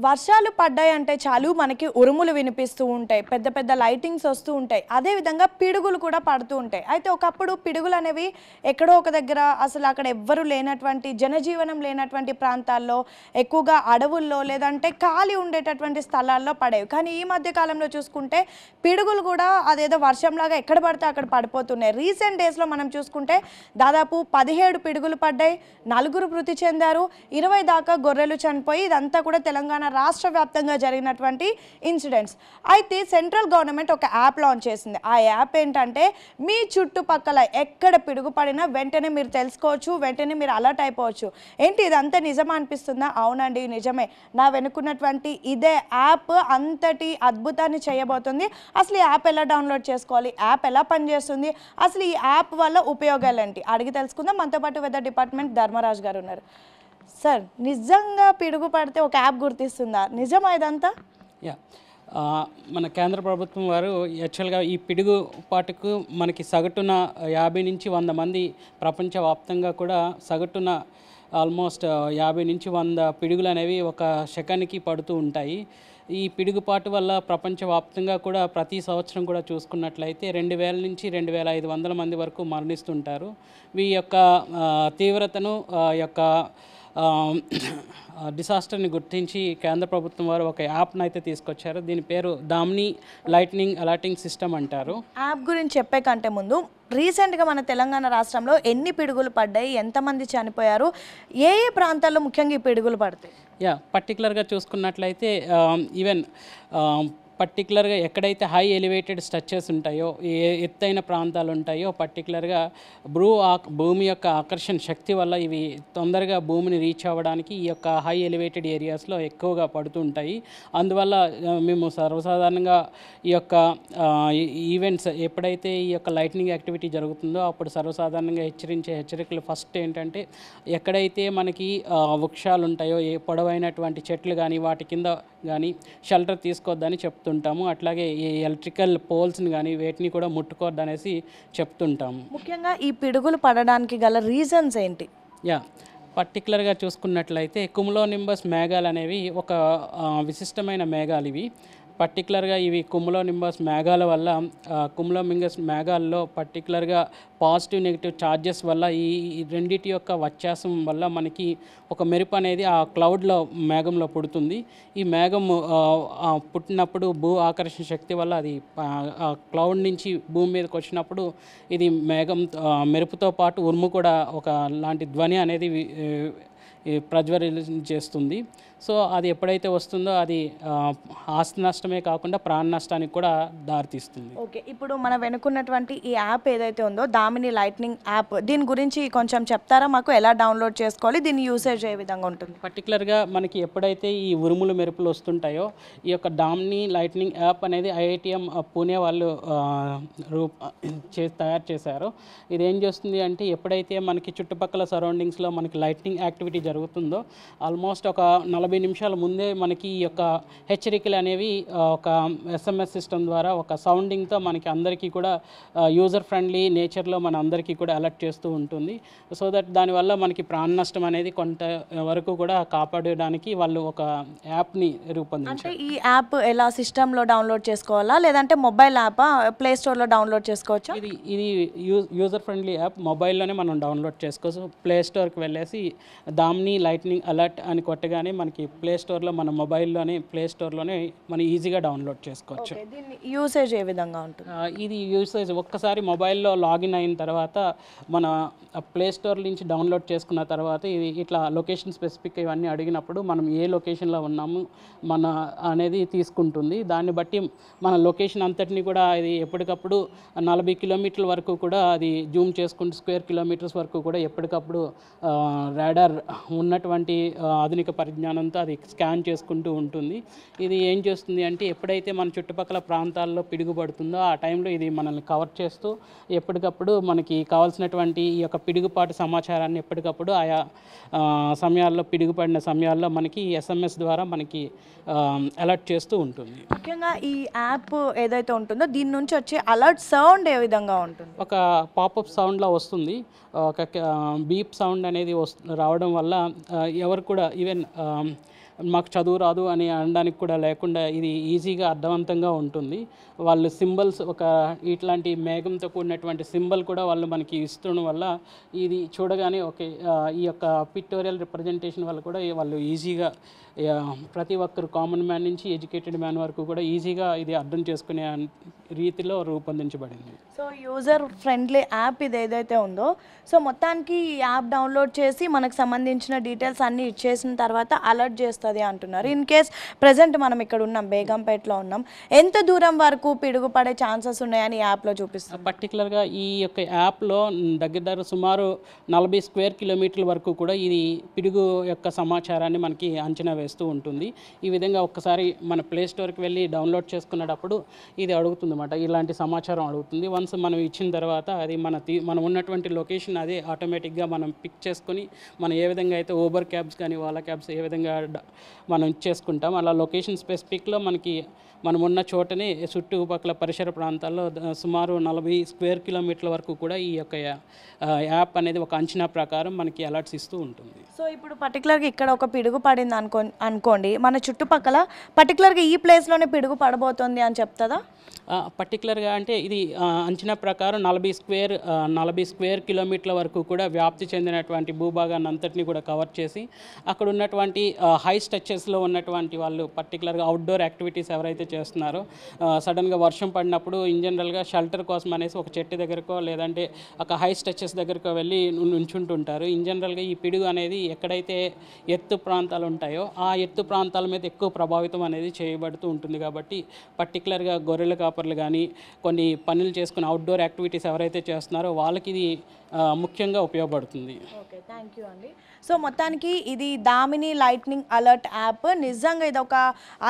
వర్షాలు పడ్డాయి అంటే చాలు మనకి ఉరుములు వినిపిస్తూ ఉంటాయి, పెద్ద పెద్ద లైటింగ్స్ వస్తూ ఉంటాయి, అదేవిధంగా పిడుగులు కూడా పడుతూ ఉంటాయి. అయితే ఒకప్పుడు పిడుగులు అనేవి ఎక్కడో ఒక దగ్గర అసలు అక్కడ ఎవ్వరూ లేనటువంటి జనజీవనం లేనటువంటి ప్రాంతాల్లో, ఎక్కువగా అడవుల్లో లేదంటే ఖాళీ ఉండేటటువంటి స్థలాల్లో పడేవి. కానీ ఈ మధ్య కాలంలో చూసుకుంటే పిడుగులు కూడా అదేదో వర్షంలాగా ఎక్కడ పడితే అక్కడ పడిపోతున్నాయి. రీసెంట్ డేస్లో మనం చూసుకుంటే దాదాపు 17 పిడుగులు పడ్డాయి, 4 మృతి చెందారు, 20 దాకా గొర్రెలు చనిపోయి, ఇదంతా కూడా తెలంగాణ రాష్ట్ర వ్యాప్తంగా జరిగినటువంటి ఇన్సిడెంట్స్. అయితే సెంట్రల్ గవర్నమెంట్ ఒక యాప్ లాంచ్ చేసింది. ఆ యాప్ ఏంటంటే మీ చుట్టుపక్కల ఎక్కడ పిడుగు పడినా వెంటనే మీరు తెలుసుకోవచ్చు, వెంటనే మీరు అలర్ట్ అయిపోవచ్చు. ఏంటి ఇదంతా నిజమా అనిపిస్తుందా? అవునండి నిజమే. నా వెనుకున్నటువంటి ఇదే యాప్ అంతటి అద్భుతాన్ని చేయబోతుంది. అసలు ఈ యాప్ ఎలా డౌన్లోడ్ చేసుకోవాలి, యాప్ ఎలా పనిచేస్తుంది, అసలు ఈ యాప్ వల్ల ఉపయోగాలు ఏంటి అడిగి తెలుసుకుందాం. మనతో పాటు వెదర్ డిపార్ట్మెంట్ ధర్మరాజ్ గారు ఉన్నారు. సార్, నిజంగా పిడుగు పడితే ఒక యాప్ గుర్తిస్తుందా? నిజమా ఇదంతా? యా మన కేంద్ర ప్రభుత్వం వారు యాక్చువల్గా ఈ పిడుగు పాటుకు మనకి సగటున 50 నుంచి 100 మంది ప్రపంచవ్యాప్తంగా కూడా సగటున ఆల్మోస్ట్ 50 నుంచి 100 పిడుగులు అనేవి ఒక సెకండ్కి పడుతూ ఉంటాయి. ఈ పిడుగుపాటు వల్ల ప్రపంచవ్యాప్తంగా కూడా ప్రతి సంవత్సరం కూడా చూసుకున్నట్లయితే 2000 నుంచి 2500 మంది వరకు మరణిస్తుంటారు. ఈ యొక్క తీవ్రతను యొక్క డిసాస్టర్ని గుర్తించి కేంద్ర ప్రభుత్వం వారు ఒక యాప్ను అయితే తీసుకొచ్చారు. దీని పేరు దామిని లైట్నింగ్ అలర్టింగ్ సిస్టమ్ అంటారు. యాప్ గురించి చెప్పే కంటే ముందు రీసెంట్గా మన తెలంగాణ రాష్ట్రంలో ఎన్ని పిడుగులు పడ్డాయి, ఎంతమంది చనిపోయారు, ఏ ఏ ప్రాంతాల్లో ముఖ్యంగా ఈ పిడుగులు పడతాయి? పర్టికులర్గా చూసుకున్నట్లయితే ఈవెన్ పర్టికులర్గా ఎక్కడైతే హై ఎలివేటెడ్ స్ట్రక్చర్స్ ఉంటాయో, ఎత్తైన ప్రాంతాలు ఉంటాయో, పర్టికులర్గా భూమి యొక్క ఆకర్షణ శక్తి వల్ల ఇవి తొందరగా భూమిని రీచ్ అవ్వడానికి ఈ యొక్క హై ఎలివేటెడ్ ఏరియాస్లో ఎక్కువగా పడుతూ ఉంటాయి. అందువల్ల మేము సర్వసాధారణంగా ఈ యొక్క ఈవెంట్స్ ఎప్పుడైతే ఈ యొక్క లైట్నింగ్ యాక్టివిటీ జరుగుతుందో అప్పుడు సర్వసాధారణంగా హెచ్చరికలు ఫస్ట్ ఏంటంటే ఎక్కడైతే మనకి వృక్షాలు ఉంటాయో, ఏ పొడవైనటువంటి చెట్లు కానీ వాటి కింద కానీ షెల్టర్ తీసుకోవద్దని చెప్తుంటాము. అట్లాగే ఈ ఎలక్ట్రికల్ పోల్స్ని కానీ వేటిని కూడా ముట్టుకోవద్దనేసి చెప్తుంటాము. ముఖ్యంగా ఈ పిడుగులు పడడానికి గల రీజన్స్ ఏంటి? పర్టికులర్గా చూసుకున్నట్లయితే కుములోనింబస్ మేఘాలు అనేవి ఒక విశిష్టమైన మేఘాలు. ఇవి పర్టికులర్గా ఇవి కుములోనింబస్ మేఘాల వల్ల కుములోనింబస్ మేఘాల్లో పర్టికులర్గా పాజిటివ్ నెగిటివ్ ఛార్జెస్ వల్ల ఈ రెండింటి యొక్క వ్యత్యాసం వల్ల మనకి ఒక మెరుపు అనేది ఆ క్లౌడ్లో మేఘంలో పుడుతుంది. ఈ మేఘం పుట్టినప్పుడు భూ ఆకర్షణ శక్తి వల్ల అది ఆ క్లౌడ్ నుంచి భూమి మీదకి వచ్చినప్పుడు ఇది మేఘం మెరుపుతో పాటు ఉరుము కూడా ఒక లాంటి ధ్వని అనేది ప్రజ్వరితం చేస్తుంది. సో అది ఎప్పుడైతే వస్తుందో అది ఆస్తి నష్టమే కాకుండా ప్రాణ నష్టానికి కూడా దారితీస్తుంది. ఓకే, ఇప్పుడు మన వెనుకున్నటువంటి ఈ యాప్ ఏదైతే ఉందో దామిని లైట్నింగ్ యాప్, దీని గురించి కొంచెం చెప్తారా మాకు? ఎలా డౌన్లోడ్ చేసుకోవాలి, దీని యూసేజ్ ఏ విధంగా ఉంటుంది? పర్టికులర్గా మనకి ఎప్పుడైతే ఈ ఉరుములు మెరుపులు వస్తుంటాయో ఈ యొక్క దామిని లైట్నింగ్ యాప్ అనేది ఐఐటిఎం పూణే వాళ్ళు తయారు చేశారు. ఇది ఏం చేస్తుంది అంటే ఎప్పుడైతే మనకి చుట్టుపక్కల సరౌండింగ్స్లో మనకి లైట్నింగ్ యాక్టివిటీ జరుగుతుందో ఆల్మోస్ట్ ఒక 40 నిమిషాల ముందే మనకి ఈ యొక్క హెచ్చరికలు అనేవి ఒక SMS సిస్టమ్ ద్వారా ఒక సౌండింగ్తో మనకి అందరికీ కూడా యూజర్ ఫ్రెండ్లీ నేచర్లో మన అందరికీ కూడా అలర్ట్ చేస్తూ ఉంటుంది. సో దట్ దానివల్ల మనకి ప్రాణ నష్టం అనేది కొంత వరకు కూడా కాపాడడానికి వాళ్ళు ఒక యాప్ని రూపొందించారు. అంటే ఈ యాప్ ఎలా సిస్టంలో డౌన్లోడ్ చేసుకోవాలా లేదంటే మొబైల్ యాప్ ప్లే స్టోర్లో డౌన్లోడ్ చేసుకోవచ్చా? ఇది యూజర్ ఫ్రెండ్లీ యాప్, మొబైల్లోనే మనం డౌన్లోడ్ చేసుకోవచ్చు. ప్లే స్టోర్కి వెళ్ళేసి దామిని లైట్నింగ్ అలర్ట్ అని కొట్టగానే మనకి ప్లే స్టోర్లో మన మొబైల్లోనే ప్లే స్టోర్లోనే మనం ఈజీగా డౌన్లోడ్ చేసుకోవచ్చు. దీని యూసేజ్ ఏ విధంగా ఉంటుంది? ఇది యూసేజ్ ఒక్కసారి మొబైల్లో లాగిన్ అయిన తర్వాత మన ప్లే స్టోర్ నుంచి డౌన్లోడ్ చేసుకున్న తర్వాత ఇది ఇట్లా లొకేషన్ స్పెసిఫిక్ ఇవన్నీ అడిగినప్పుడు మనం ఏ లొకేషన్లో ఉన్నాము మన అనేది తీసుకుంటుంది. దాన్ని బట్టి మన లొకేషన్ అంతటిని కూడా ఇది ఎప్పటికప్పుడు 40 కిలోమీటర్ల వరకు కూడా అది జూమ్ చేసుకుంటూ స్క్వేర్ కిలోమీటర్స్ వరకు కూడా ఎప్పటికప్పుడు రాడార్ ఉన్నటువంటి ఆధునిక పరిజ్ఞానంతో అది స్కాన్ చేసుకుంటూ ఉంటుంది. ఇది ఏం చేస్తుంది అంటే ఎప్పుడైతే మన చుట్టుపక్కల ప్రాంతాల్లో పిడుగుపడుతుందో ఆ టైంలో ఇది మనల్ని కవర్ చేస్తూ ఎప్పటికప్పుడు మనకి కావాల్సినటువంటి ఈ యొక్క పిడుగుపాటు సమాచారాన్ని ఎప్పటికప్పుడు ఆయా సమయాల్లో పిడుగుపడిన సమయాల్లో మనకి SMS ద్వారా మనకి అలర్ట్ చేస్తూ ఉంటుంది. ముఖ్యంగా ఈ యాప్ ఏదైతే ఉంటుందో దీని నుంచి వచ్చే అలర్ట్ సౌండ్ ఏ విధంగా ఉంటుంది? ఒక పాపప్ సౌండ్లా వస్తుంది. ఒక బీప్ సౌండ్ అనేది రావడం వల్ల ఎవరు కూడా ఈవెన్ మాకు చదువు రాదు అని అనడానికి కూడా లేకుండా ఇది ఈజీగా అర్థవంతంగా ఉంటుంది. వాళ్ళు సింబల్స్ ఇట్లాంటి మేఘంతో కూడినటువంటి సింబల్ కూడా వాళ్ళు మనకి ఇస్తుండడం వల్ల ఇది చూడగానే ఓకే ఈ యొక్క పిక్టోరియల్ రిప్రజెంటేషన్ వల్ల కూడా వాళ్ళు ఈజీగా ప్రతి ఒక్కరు కామన్ మ్యాన్ నుంచి ఎడ్యుకేటెడ్ మ్యాన్ వరకు కూడా ఈజీగా ఇది అర్థం చేసుకునే రీతిలో రూపొందించబడింది. సో యూజర్ ఫ్రెండ్లీ యాప్ ఇది ఏదైతే ఉందో, సో మొత్తానికి ఈ యాప్ డౌన్లోడ్ చేసి మనకు సంబంధించిన డీటెయిల్స్ అన్నీ ఇచ్చేసిన తర్వాత అలర్ట్ చేస్తుంది అంటున్నారు. ఇన్ కేస్ ప్రజెంట్ మనం ఇక్కడ ఉన్నాం, బేగంపేటలో ఉన్నాం, ఎంత దూరం వరకు పిడుగు పడే ఛాన్సెస్ ఉన్నాయని ఈ యాప్లో చూపిస్తుంది. పర్టికులర్గా ఈ యొక్క యాప్లో దగ్గర సుమారు 40 స్క్వేర్ కిలోమీటర్ల వరకు కూడా ఇది పిడుగు యొక్క సమాచారాన్ని మనకి అంచనా వేస్తూ ఉంటుంది. ఈ విధంగా ఒక్కసారి మన ప్లే స్టోర్కి వెళ్ళి డౌన్లోడ్ చేసుకునేటప్పుడు ఇది అడుగుతుంది అన్నమాట, ఇలాంటి సమాచారం అడుగుతుంది. వన్స్ మనం ఇచ్చిన తర్వాత అది మనం ఉన్నటువంటి లొకేషన్ అదే ఆటోమేటిక్గా మనం పిక్ చేసుకొని మనం ఏ విధంగా అయితే ఊబర్ క్యాబ్స్ కానీ ఓలా క్యాబ్స్ ఏ విధంగా మనం ఇచ్చేసుకుంటాం, అలా లొకేషన్ స్పెసిఫిక్లో మనం ఉన్న చోటనే చుట్టుపక్కల పరిసర ప్రాంతాల్లో సుమారు 40 స్క్వేర్ కిలోమీటర్ల వరకు కూడా ఈ యొక్క యాప్ అనేది ఒక అంచనా ప్రకారం మనకి అలర్ట్స్ ఇస్తూ ఉంటుంది. సో ఇప్పుడు పర్టికులర్గా ఇక్కడ ఒక పిడుగు పడింది అనుకోండి, మన చుట్టుపక్కల పర్టికులర్గా ఈ ప్లేస్లోనే పిడుగు పడబోతుంది అని చెప్తుందా? పర్టికులర్గా అంటే ఇది అంచనా ప్రకారం 40 స్క్వేర్ కిలోమీటర్ల వరకు కూడా వ్యాప్తి చెందినటువంటి భూభాగాన్ని అంతటిని కూడా కవర్ చేసి అక్కడ ఉన్నటువంటి హై స్ట్రెచెస్లో ఉన్నటువంటి వాళ్ళు పర్టికులర్గా అవుట్డోర్ యాక్టివిటీస్ ఎవరైతే చేస్తున్నారో సడన్గా వర్షం పడినప్పుడు ఇన్ జనరల్గా షెల్టర్ కోసం అనేసి ఒక చెట్టు దగ్గరకో లేదంటే ఒక హై స్ట్రెచెస్ దగ్గరకో వెళ్ళి నుంచుంటుంటారు. ఇన్ జనరల్గా ఈ పిడుగు అనేది ఎక్కడైతే ఎత్తు ప్రాంతాలు ఉంటాయో ఆ ఎత్తు ప్రాంతాల మీద ఎక్కువ ప్రభావితం అనేది చేయబడుతూ ఉంటుంది. కాబట్టి పర్టికులర్గా గొర్రెల కాపర్లు కానీ కొన్ని పనులు చేసుకుని అవుట్డోర్ యాక్టివిటీస్ ఎవరైతే చేస్తున్నారో వాళ్ళకి ఇది ముఖ్యంగా ఉపయోగపడుతుంది. ఓకే, థ్యాంక్ యూ అండి. సో మొత్తానికి ఇది దామిని లైట్నింగ్ అలర్ట్ యాప్ నిజంగా ఇది ఒక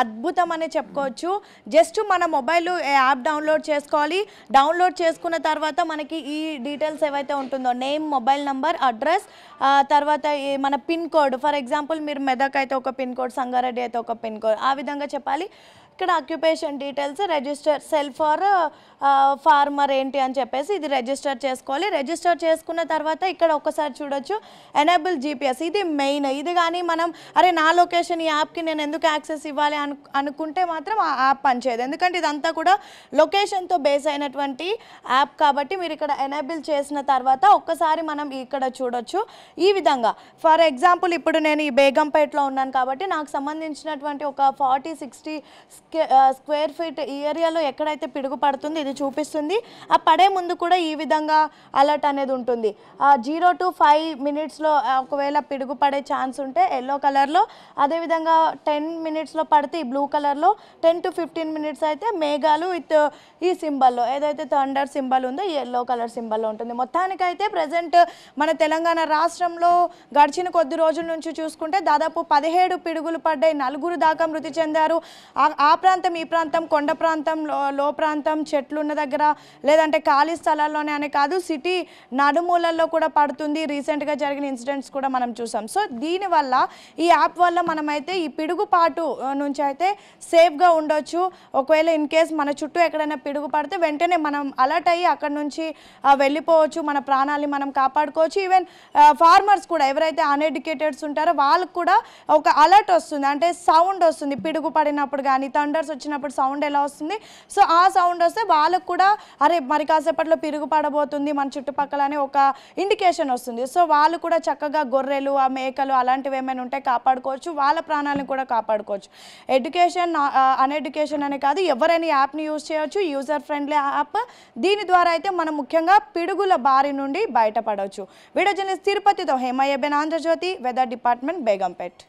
అద్భుతం అనే చెప్పుకోవచ్చు. జస్ట్ మన మొబైల్ యాప్ డౌన్లోడ్ చేసుకోవాలి. డౌన్లోడ్ చేసుకున్న తర్వాత మనకి ఈ డీటెయిల్స్ ఏవైతే ఉంటుందో నేమ్, మొబైల్ నంబర్, అడ్రస్, తర్వాత మన పిన్ కోడ్, ఫర్ ఎగ్జాంపుల్ మీరు మెదక్ అయితే ఒక పిన్ కోడ్, సంగారెడ్డి అయితే ఒక పిన్ కోడ్, ఆ విధంగా చెప్పాలి. ఇక్కడ occupation details, register cell for farmer ఏంటి అని చెప్పేసి ఇది రిజిస్టర్ చేసుకోవాలి. రిజిస్టర్ చేసుకున్న తర్వాత ఇక్కడ ఒకసారి చూడొచ్చు ఎనేబుల్ జీపీఎస్, ఇది మెయిన్. ఇది కానీ మనం అరే నా లొకేషన్ ఈ యాప్కి నేను ఎందుకు యాక్సెస్ ఇవ్వాలి అనుకుంటే మాత్రం ఆ యాప్ పనిచేయదు. ఎందుకంటే ఇదంతా కూడా లొకేషన్తో బేస్ అయినటువంటి యాప్ కాబట్టి మీరు ఇక్కడ ఎనేబుల్ చేసిన తర్వాత ఒక్కసారి మనం ఇక్కడ చూడొచ్చు ఈ విధంగా. ఫర్ ఎగ్జాంపుల్ ఇప్పుడు నేను ఈ బేగంపేటలో ఉన్నాను కాబట్టి నాకు సంబంధించినటువంటి ఒక 40-60 స్క్వేర్ ఫీట్ ఈ ఏరియాలో ఎక్కడైతే పిడుగు పడుతుంది ఇది చూపిస్తుంది. ఆ పడే ముందు కూడా ఈ విధంగా అలర్ట్ అనేది ఉంటుంది. 0 to 5 మినిట్స్లో ఒకవేళ పిడుగు పడే ఛాన్స్ ఉంటే ఎల్లో కలర్లో, అదేవిధంగా 10 మినిట్స్లో పడితే ఈ బ్లూ కలర్లో, 10 to 15 మినిట్స్ అయితే మేఘాలు విత్ ఈ సింబల్లో ఏదైతే థండర్ సింబల్ ఉందో ఈ ఎల్లో కలర్ సింబల్లో ఉంటుంది. మొత్తానికైతే ప్రజెంట్ మన తెలంగాణ రాష్ట్రంలో గడిచిన కొద్ది రోజుల నుంచి చూసుకుంటే దాదాపు 17 పిడుగులు పడ్డాయి, 4 దాకా మృతి చెందారు. ఆ ప్రాంతం ఈ ప్రాంతం, కొండ ప్రాంతం, లో ప్రాంతం, చెట్లు ఉన్న దగ్గర లేదంటే ఖాళీ స్థలాల్లోనే అనే కాదు సిటీ నడుమూలల్లో కూడా పడుతుంది. రీసెంట్గా జరిగిన ఇన్సిడెంట్స్ కూడా మనం చూసాం. సో దీనివల్ల ఈ యాప్ వల్ల మనమైతే ఈ పిడుగుపాటు నుంచి అయితే సేఫ్గా ఉండొచ్చు. ఒకవేళ ఇన్ కేస్ మన చుట్టూ ఎక్కడైనా పిడుగు పడితే వెంటనే మనం అలర్ట్ అయ్యి అక్కడ నుంచి వెళ్ళిపోవచ్చు, మన ప్రాణాలని మనం కాపాడుకోవచ్చు. ఈవెన్ ఫార్మర్స్ కూడా ఎవరైతే అన్ఎడ్యుకేటెడ్స్ ఉంటారో వాళ్ళకు కూడా ఒక అలర్ట్ వస్తుంది, అంటే సౌండ్ వస్తుంది. పిడుగు పడినప్పుడు కానీ థండర్స్ వచ్చినప్పుడు సౌండ్ ఎలా వస్తుంది, సో ఆ సౌండ్ వస్తే వాళ్ళకు కూడా అరే మరి కాసేపట్లో పిడుగు పడబోతుంది మన చుట్టుపక్కల అనే ఒక ఇండికేషన్ వస్తుంది. సో వాళ్ళు కూడా చక్కగా గొర్రెలు, ఆ మేకలు అలాంటివి ఏమైనా ఉంటే కాపాడుకోవచ్చు, వాళ్ళ ప్రాణాలను కూడా కాపాడుకోవచ్చు. ఎడ్యుకేషన్, అన్ఎడ్యుకేషన్ అనే కాదు ఎవరైనా యాప్ని యూజ్ చేయవచ్చు, యూజర్ ఫ్రెండ్లీ యాప్. దీని ద్వారా అయితే మనం ముఖ్యంగా పిడుగుల బారి నుండి బయటపడవచ్చు. వీడియో జర్నలిస్ట్ తిరుపతితో హేమయ్య బెన్, ఆంధ్రజ్యోతి, వెదర్ డిపార్ట్మెంట్, బేగంపేట్.